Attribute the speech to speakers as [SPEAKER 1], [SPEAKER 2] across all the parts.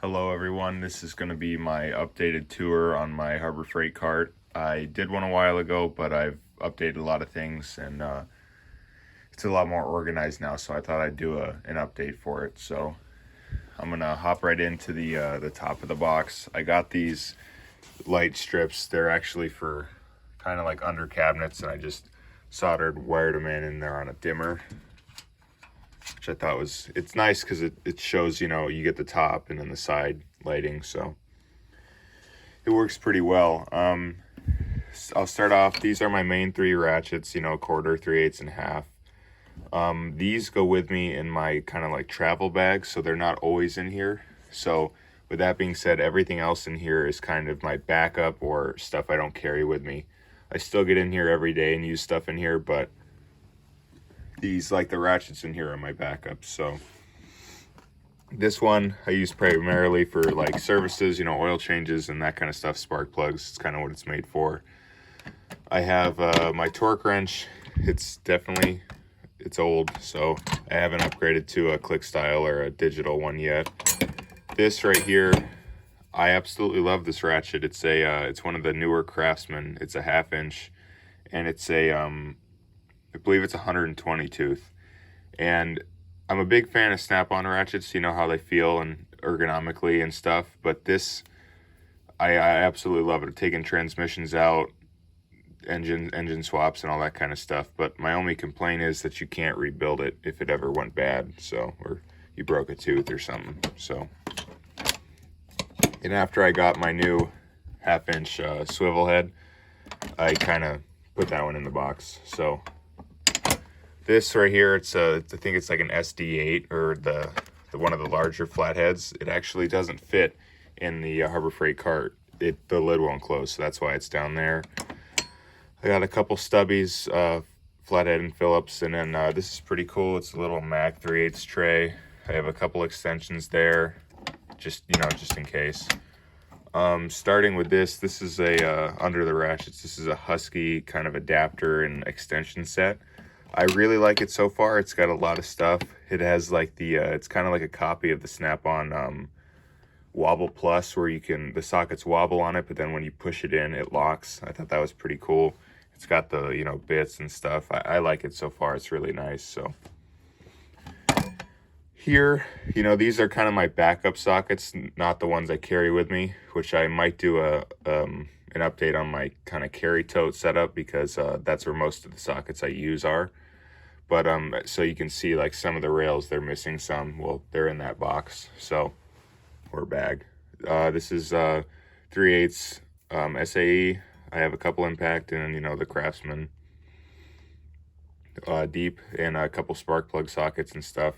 [SPEAKER 1] Hello everyone, this is going to be my updated tour on my Harbor Freight cart. I did one a while ago, but I've updated a lot of things and it's a lot more organized now, so I thought I'd do an update for it. So I'm going to hop right into the top of the box. I got these light strips. They're actually for kind of like under cabinets, and I just wired them in and they're on a dimmer, which I thought it's nice because it shows, you get the top and then the side lighting, so it works pretty well. I'll start off, these are my main three ratchets, quarter, 3/8, and half. These go with me in my kind of like travel bag, so they're not always in here. So with that being said, everything else in here is kind of my backup or stuff I don't carry with me. I still get in here every day and use stuff in here, but these, like the ratchets in here, are my backups. So this one I use primarily for like services, oil changes and that kind of stuff, spark plugs. It's kind of what it's made for. I have my torque wrench. It's old, so I haven't upgraded to a click style or a digital one yet. This right here, I absolutely love this ratchet. It's one of the newer Craftsman. It's a 1/2 inch, and it's I believe it's 120 tooth. And I'm a big fan of snap-on ratchets, how they feel and ergonomically and stuff. But this, I absolutely love it. Taking transmissions out, engine swaps and all that kind of stuff. But my only complaint is that you can't rebuild it if it ever went bad, or you broke a tooth or something. So, and after I got my new 1/2 inch swivel head, I kind of put that one in the box. So this right here, I think it's like an SD8 or the one of the larger flatheads. It actually doesn't fit in the Harbor Freight cart. The lid won't close, so that's why it's down there. I got a couple stubbies, flathead and Phillips, and then this is pretty cool. It's a little Mac 3/8 tray. I have a couple extensions there, just in case. Starting with this is a under the ratchets. This is a Husky kind of adapter and extension set. I really like it so far. It's got a lot of stuff. It has like it's kind of like a copy of the Snap-on Wobble Plus, where the sockets wobble on it, but then when you push it in, it locks. I thought that was pretty cool. It's got the bits and stuff. I like it so far. It's really nice. So here, these are kind of my backup sockets, not the ones I carry with me, which I might do an update on my kind of carry tote setup, because that's where most of the sockets I use are. But so you can see like some of the rails, they're missing some. Well, they're in that box, so, or bag. This is 3/8 SAE. I have a couple impact and the Craftsman deep, and a couple spark plug sockets and stuff.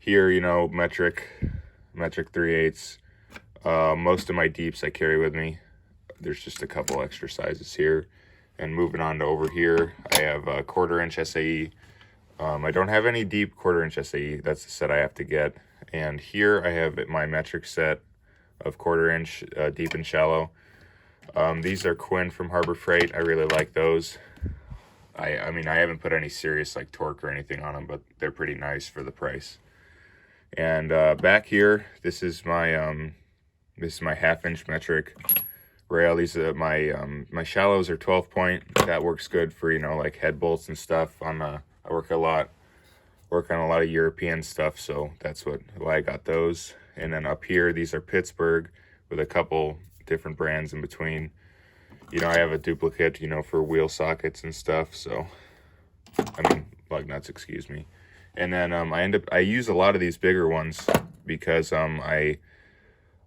[SPEAKER 1] Here, metric 3/8. Most of my deeps I carry with me. There's just a couple extra sizes here. And moving on to over here, I have a 1/4 inch SAE. I don't have any deep 1/4 inch SAE. That's the set I have to get. And here I have my metric set of 1/4 inch deep and shallow. These are Quinn from Harbor Freight. I really like those. I mean, I haven't put any serious like torque or anything on them, but they're pretty nice for the price. And back here, this is my 1/2 inch metric rail. These are my shallows are 12 point. That works good for like head bolts and stuff. I work on a lot of European stuff, so that's why I got those. And then up here, these are Pittsburgh with a couple different brands in between. I have a duplicate, for wheel sockets and stuff. So lug nuts, excuse me. And then I use a lot of these bigger ones because I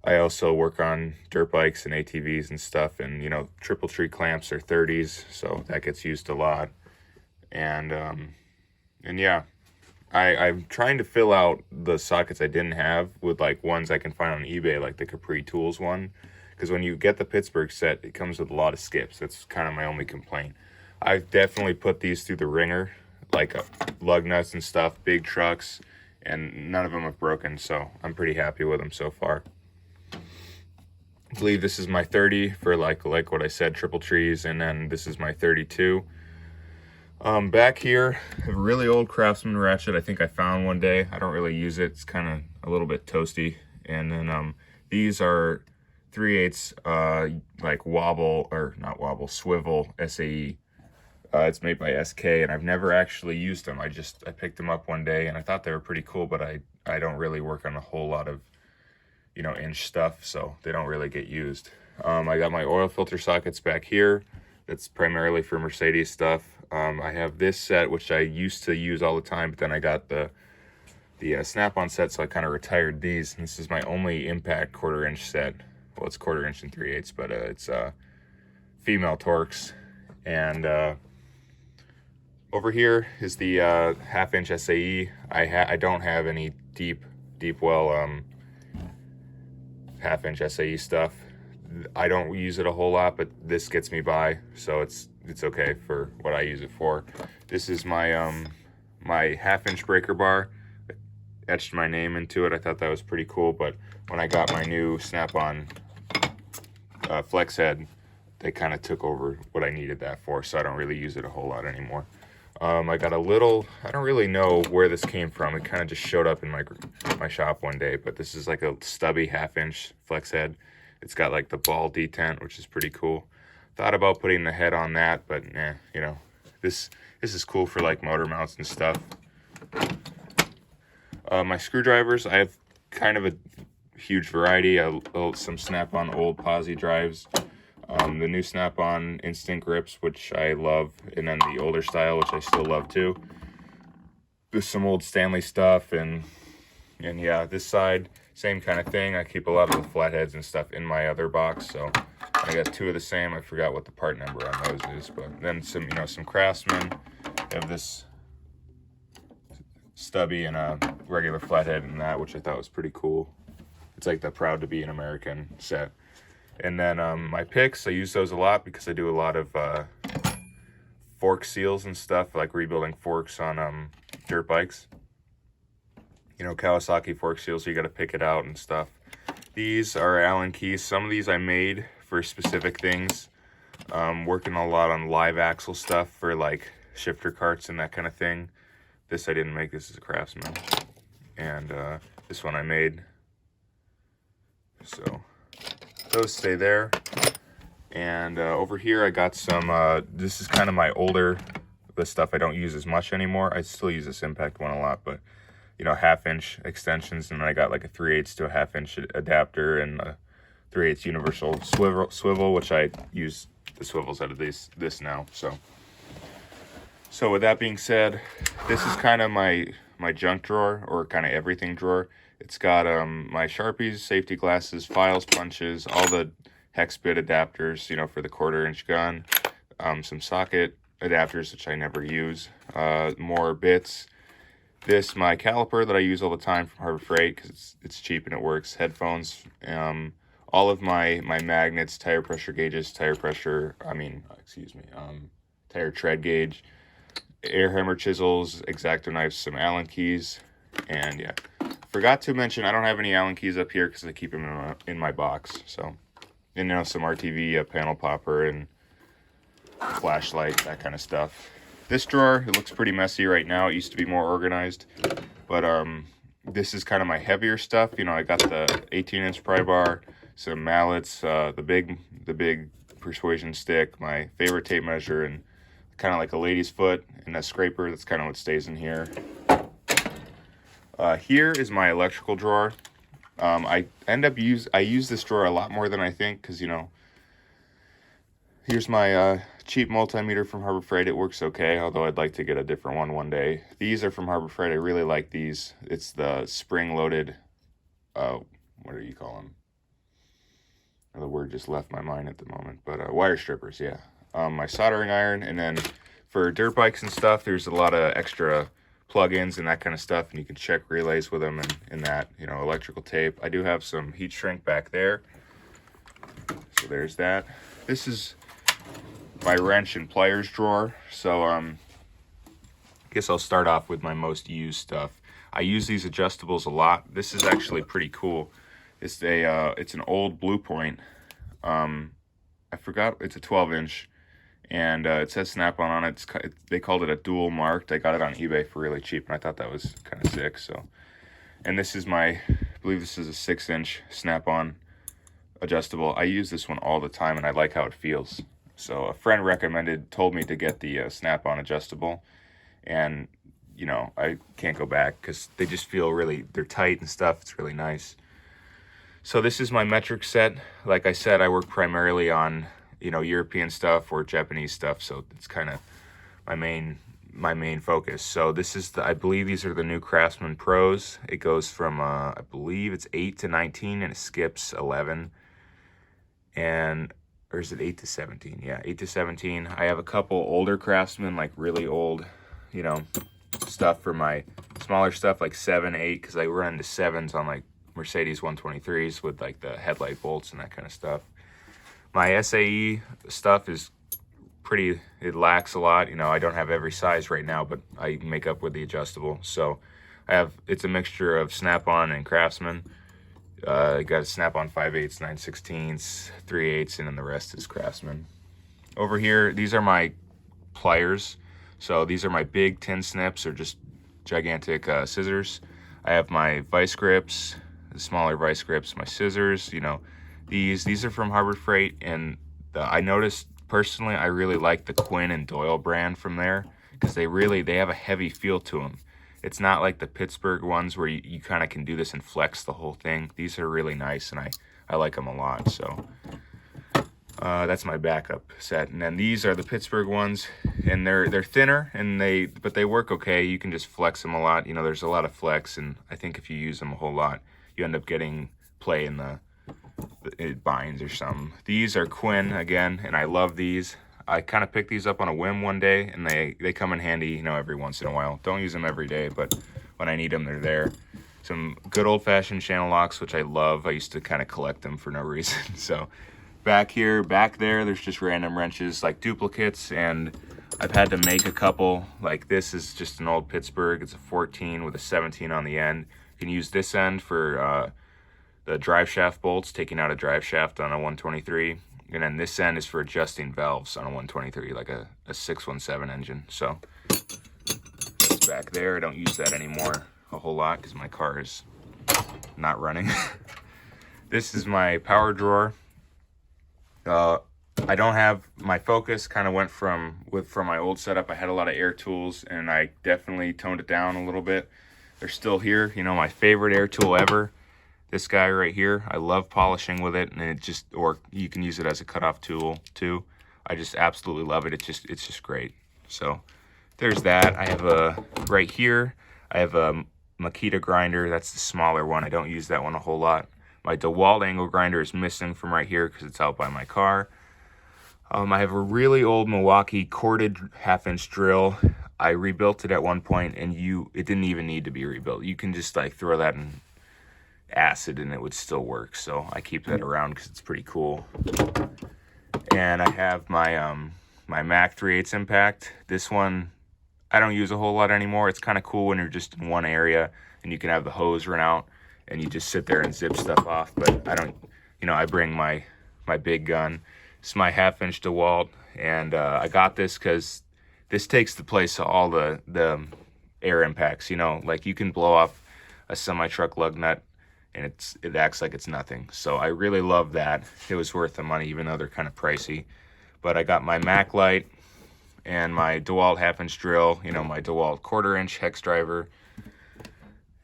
[SPEAKER 1] also work on dirt bikes and ATVs and stuff, and triple tree clamps are 30s, so that gets used a lot. And yeah, I'm trying to fill out the sockets I didn't have with like ones I can find on eBay, like the Capri Tools one, because when you get the Pittsburgh set, it comes with a lot of skips. That's kind of my only complaint. I've definitely put these through the ringer, like lug nuts and stuff, big trucks, and none of them have broken, so I'm pretty happy with them so far. I believe this is my 30 for like what I said, triple trees, and then this is my 32. Back here, a really old Craftsman Ratchet I think I found one day. I don't really use it. It's kind of a little bit toasty And then these are 3/8 like wobble, or not wobble, swivel SAE. It's made by SK, and I've never actually used them. I picked them up one day and I thought they were pretty cool, but I don't really work on a whole lot of, you know, inch stuff, so they don't really get used. I got my oil filter sockets back here. That's primarily for Mercedes stuff. I have this set, which I used to use all the time, but then I got the snap-on set, so I kind of retired these. And this is my only impact 1/4 inch set. Well, it's 1/4 inch and 3/8, but it's female Torx. And over here is the 1/2 inch SAE. I don't have any deep well 1/2 inch SAE stuff. I don't use it a whole lot, but this gets me by, so it's okay for what I use it for. This is my my 1/2 inch breaker bar. Etched my name into it. I thought that was pretty cool, but when I got my new snap-on flex head, they kind of took over what I needed that for, so I don't really use it a whole lot anymore. I got a little, I don't really know where this came from. It kind of just showed up in my shop one day, but this is like a stubby 1/2 inch flex head. It's got like the ball detent, which is pretty cool. Thought about putting the head on that, but you know, this is cool for like motor mounts and stuff. My screwdrivers, I have kind of a huge variety. Some Snap-on old Posi drives, the new Snap-on instant grips, which I love, and then the older style, which I still love too. There's some old Stanley stuff, and yeah, this side, same kind of thing. I keep a lot of the flatheads and stuff in my other box, so I got 2 of the same. I forgot what the part number on those is, but then some, you know, some Craftsman. I have this stubby and a regular flathead and that, which I thought was pretty cool. It's like the Proud to Be an American set. And then my picks, I use those a lot because I do a lot of fork seals and stuff, like rebuilding forks on dirt bikes. You know, Kawasaki fork seals, so you got to pick it out and stuff. These are Allen keys. Some of these I made for specific things. Working a lot on live axle stuff for like shifter carts and that kind of thing. This I didn't make. This is a Craftsman. And this one I made. So those stay there. And over here I got some, this is kind of my older, the stuff I don't use as much anymore. I still use this impact one a lot, but you know, 1/2 inch extensions, and then I got like a 3/8 to a 1/2 inch adapter and a 3/8 universal swivel, which I use the swivels out of this now. So with that being said, this is kind of my junk drawer, or kind of everything drawer. It's got my Sharpies, safety glasses, files, punches, all the hex bit adapters, you know, for the 1/4 inch gun, some socket adapters, which I never use, more bits. This, my caliper that I use all the time from Harbor Freight because it's cheap and it works. Headphones, all of my magnets, tire pressure gauges, tire tread gauge, air hammer chisels, X-Acto knives, some Allen keys, and yeah. Forgot to mention I don't have any Allen keys up here because I keep them in my box. So, and you know, some RTV, a panel popper, and flashlight, that kind of stuff. This drawer, it looks pretty messy right now. It used to be more organized, but this is kind of my heavier stuff. You know, I got the 18-inch pry bar, some mallets, the big persuasion stick, my favorite tape measure, and kind of like a lady's foot, and a scraper. That's kind of what stays in here. Here is my electrical drawer. I use this drawer a lot more than I think, because you know, here's my cheap multimeter from Harbor Freight. It works okay, although I'd like to get a different one day. These are from Harbor Freight. I really like these. It's the spring-loaded, what do you call them? The word just left my mind at the moment, but wire strippers, yeah. My soldering iron, and then for dirt bikes and stuff, there's a lot of extra plug-ins and that kind of stuff, and you can check relays with them and that, you know, electrical tape. I do have some heat shrink back there, so there's that. This is my wrench and pliers drawer. So I guess I'll start off with my most used stuff. I use these adjustables a lot. This is actually pretty cool. It's an old Blue Point. I forgot, it's a 12-inch, and it says Snap-on on it. They called it a dual marked. I got it on eBay for really cheap, and I thought that was kind of sick. So And this is my, I believe this is a 6-inch snap-on adjustable. I use this one all the time, and I like how it feels. So a friend told me to get the snap-on adjustable, and you know, I can't go back because they just feel they're tight and stuff. It's really nice. So this is my metric set. Like I said, I work primarily on, you know, European stuff or Japanese stuff, so it's kind of my main focus. So this is I believe these are the new Craftsman Pros. It goes from I believe it's 8 to 19, and it skips 11. Or is it 8 to 17? Yeah, 8 to 17. I have a couple older Craftsman, like really old, you know, stuff for my smaller stuff, like 7, 8, because I run into 7s on like Mercedes 123s with like the headlight bolts and that kind of stuff. My SAE stuff is it lacks a lot. You know, I don't have every size right now, but I make up with the adjustable. So it's a mixture of Snap-on and Craftsman. I got a Snap-on 5/8, 9/16, 3/8, and then the rest is Craftsman. Over here, these are my pliers. So these are my big tin snips, or just gigantic scissors. I have my vice grips, the smaller vice grips, my scissors. You know, these are from Harbor Freight, and I noticed personally I really like the Quinn and Doyle brand from there, because they have a heavy feel to them. It's not like the Pittsburgh ones where you kind of can do this and flex the whole thing. These are really nice, and I like them a lot. So that's my backup set. And then these are the Pittsburgh ones, and they're thinner, but they work okay. You can just flex them a lot. You know, there's a lot of flex, and I think if you use them a whole lot, you end up getting play in it binds or something. These are Quinn again, and I love these. I kind of picked these up on a whim one day, and they come in handy, you know, every once in a while. Don't use them every day, but when I need them, they're there. Some good old-fashioned channel locks, which I love. I used to kind of collect them for no reason. So back there, there's just random wrenches, like duplicates, and I've had to make a couple. Like this is just an old Pittsburgh. It's a 14 with a 17 on the end. You can use this end for the drive shaft bolts, taking out a drive shaft on a 123. And then this end is for adjusting valves on a 123, like a 617 engine. So that's back there. I don't use that anymore a whole lot because my car is not running. This is my power drawer. I don't have, my focus kind of went from my old setup. I had a lot of air tools, and I definitely toned it down a little bit. They're still here. You know, my favorite air tool ever, this guy right here. I love polishing with it, and or you can use it as a cutoff tool too. I just absolutely love it. It's just great. So there's that. I have right here, I have a Makita Grinder. That's the smaller one. I don't use that one a whole lot. My DeWalt angle grinder is missing from right here because it's out by my car. I have a really old Milwaukee corded 1/2-inch drill. I rebuilt it at one point, and it didn't even need to be rebuilt. You can just like throw that in acid and it would still work. So I keep that around because it's pretty cool. And I have my my Mac 3/8 Impact. This one I don't use a whole lot anymore. It's kind of cool when you're just in one area and you can have the hose run out and you just sit there and zip stuff off. But I don't, you know, I bring my big gun. It's my 1/2-inch DeWalt, and I got this because this takes the place of all the air impacts. You know, like you can blow off a semi-truck lug nut and it acts like it's nothing. So I really love that. It was worth the money, even though they're kind of pricey. But I got my Mac light and my DeWalt 1/2-inch drill, you know, my DeWalt 1/4-inch hex driver.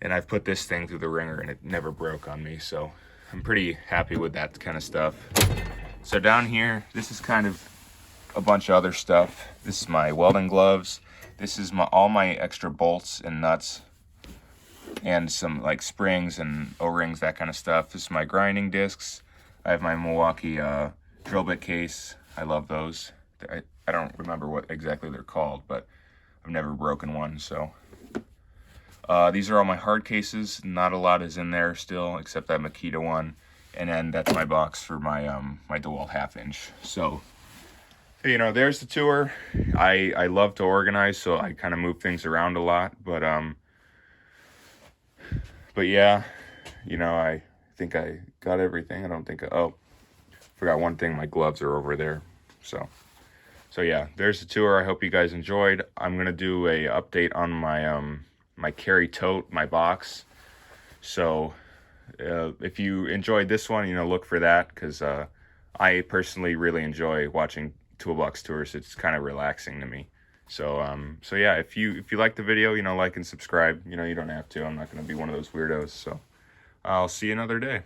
[SPEAKER 1] And I've put this thing through the ringer and it never broke on me. So I'm pretty happy with that kind of stuff. So down here, this is kind of a bunch of other stuff. This is my welding gloves. This is all my extra bolts and nuts, and some like springs and O-rings, that kind of stuff. This is my grinding discs. I have my Milwaukee drill bit case. I love those. I don't remember what exactly they're called, but I've never broken one. So these are all my hard cases. Not a lot is in there still, except that Makita one. And then that's my box for my my DeWalt 1/2-inch. So, you know, there's the tour. I love to organize, so I kind of move things around a lot. But yeah, you know, I think I got everything. I don't think forgot one thing. My gloves are over there. So yeah, there's the tour. I hope you guys enjoyed. I'm gonna do a update on my my carry tote, my box. So if you enjoyed this one, look for that, because I personally really enjoy watching toolbox tours. It's kind of relaxing to me. So yeah, if you like the video, like and subscribe. You don't have to. I'm not going to be one of those weirdos. So I'll see you another day.